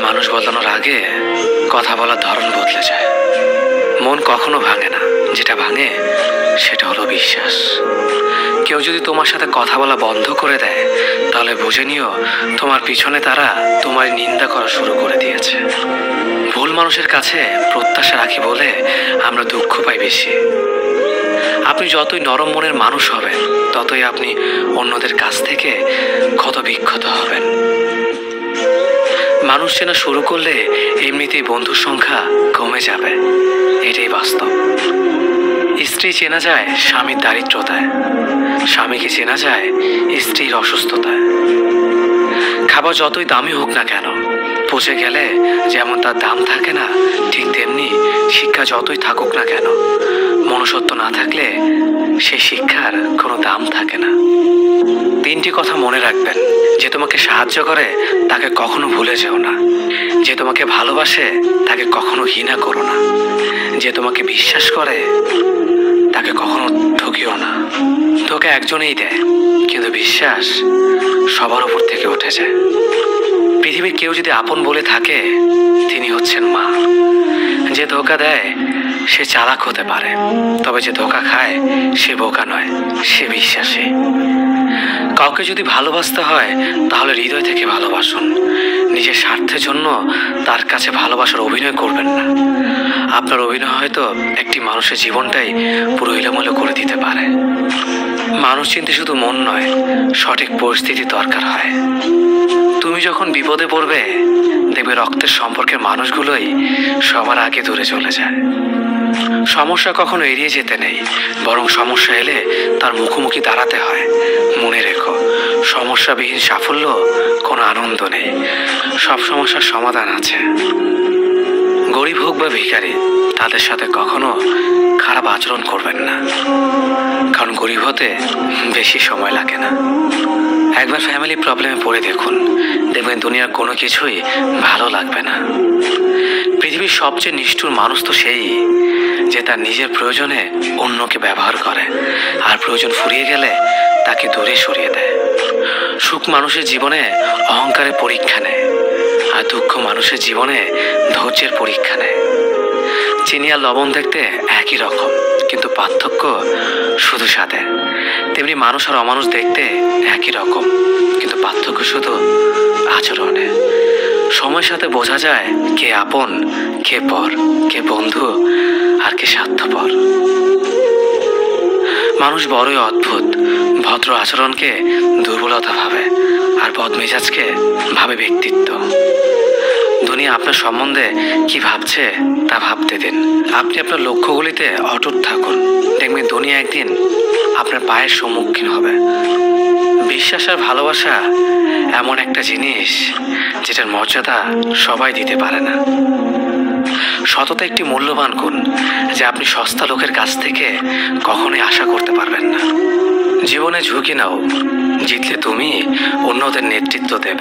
মানুষ বদলানোর আগে কথা বলার ধরন বদলে যায়। মন কখনো ভাঙে না, যেটা ভাঙে সেটা হলো বিশ্বাস। কেউ যদি তোমার সাথে কথা বলা বন্ধ করে দেয়, তাহলে বুঝে নিও তোমার পিছনে তারা তোমার নিন্দা করা শুরু করে দিয়েছে। ভুল মানুষের কাছে প্রত্যাশা রাখি বলে আমরা দুঃখ পাই বেশি। আপনি যতই নরম মনের মানুষ হবেন, ততই আপনি অন্যদের কাছ থেকে ক্ষত বিক্ষত হবেন। মানুষ চেনা শুরু করলে এমনিতেই বন্ধুর সংখ্যা কমে যাবে, এটাই বাস্তব। স্ত্রী চেনা যায় স্বামীর দারিদ্রতায়, স্বামীকে চেনা যায় স্ত্রীর অসুস্থতায়। খাবার যতই দামি হোক না কেন, পচে গেলে যেমন তার দাম থাকে না, ঠিক তেমনি শিক্ষা যতই থাকুক না কেন, মনুষ্যত্ব না থাকলে সেই শিক্ষার কোনো দাম থাকে না। 3টি কথা মনে রাখবেন: যে তোমাকে সাহায্য করে তাকে কখনো ভুলে যেও না, যে তোমাকে ভালোবাসে তাকে কখনো ঘৃণা করো না, যে তোমাকে বিশ্বাস করে তাকে কখনো ঠকিও না। ধোঁকা একজনেই দেয়, কিন্তু বিশ্বাস সবার উপর থেকে উঠে যায়। পৃথিবীর কেউ যদি আপন বলে থাকে, তিনি হচ্ছেন মা। যে ধোঁকা দেয় সে চালাক হতে পারে, তবে যে ধোঁকা খায় সে বোকা নয়, সে বিশ্বাসী। কাউকে যদি ভালোবাসতে হয় তাহলে হৃদয় থেকে ভালোবাসুন। নিজের স্বার্থের জন্য তার কাছে ভালোবাসার অভিনয় করবেন না। আপনার অভিনয় হয়তো একটি মানুষের জীবনটাই পুরো এলোমেলো করে দিতে পারে। মানুষ চিনতে শুধু মন নয়, সঠিক পরিস্থিতি দরকার হয়। তুমি যখন বিপদে পড়বে, দেখবে রক্তের সম্পর্কের মানুষগুলোই সবার আগে দূরে চলে যায়। সমস্যা কখনো এড়িয়ে যেতে নেই, বরং সমস্যা এলে তার মুখোমুখি দাঁড়াতে হয়। মনে রেখো, সমস্যাবিহীন সাফল্য কোনো আনন্দ নেই। সব সমস্যার সমাধান আছে। গরিব হোক বা ভিখারি, তাদের সাথে কখনো খারাপ আচরণ করবেন না, কারণ গরিব হতে বেশি সময় লাগে না। একবার ফ্যামিলি প্রবলেমে পড়ে দেখুন, দেখবেন দুনিয়ার কোনো কিছুই ভালো লাগবে না। পৃথিবীর সবচেয়ে নিষ্ঠুর মানুষ তো সেই, যে তার নিজের প্রয়োজনে অন্যকে ব্যবহার করে, আর প্রয়োজন ফুরিয়ে গেলে তাকে দূরে সরিয়ে দেয়। সুখ মানুষের জীবনে অহংকারের পরীক্ষা নেয়, আর দুঃখ মানুষের জীবনে ধৈর্যের পরীক্ষা নেয়। চিনি আর লবণ দেখতে একই রকম, কিন্তু পার্থক্য শুধু স্বাদে। তেমনি মানুষ আর অমানুষ দেখতে একই রকম, কিন্তু পার্থক্য শুধু আচরণে। সময়ের সাথে বোঝা যায় কে আপন, কে পর, কে বন্ধু আর কে স্বার্থপর। মানুষ বড়ই অদ্ভুত। ভদ্র আচরণকে দুর্বলতা ভাবে, আর বদমেজাজকে ভাবে ব্যক্তিত্ব। দুনিয়া আপনার সম্বন্ধে কি ভাবছে তা ভাবতে দিন। আপনি আপনার লক্ষ্যগুলিতে অটুট থাকুন, দেখবেন দুনিয়া একদিন আপনার পায়ের সম্মুখীন হবে। বিশ্বাস আর ভালোবাসা এমন একটা জিনিস যেটার মর্যাদা সবাই দিতে পারে না। সততা একটি মূল্যবান গুণ, যা আপনি সস্তা লোকের কাছ থেকে কখনোই আশা করতে পারবেন না। জীবনে ঝুঁকি নাও, জিতলে তুমি অন্যদের নেতৃত্ব দেবে।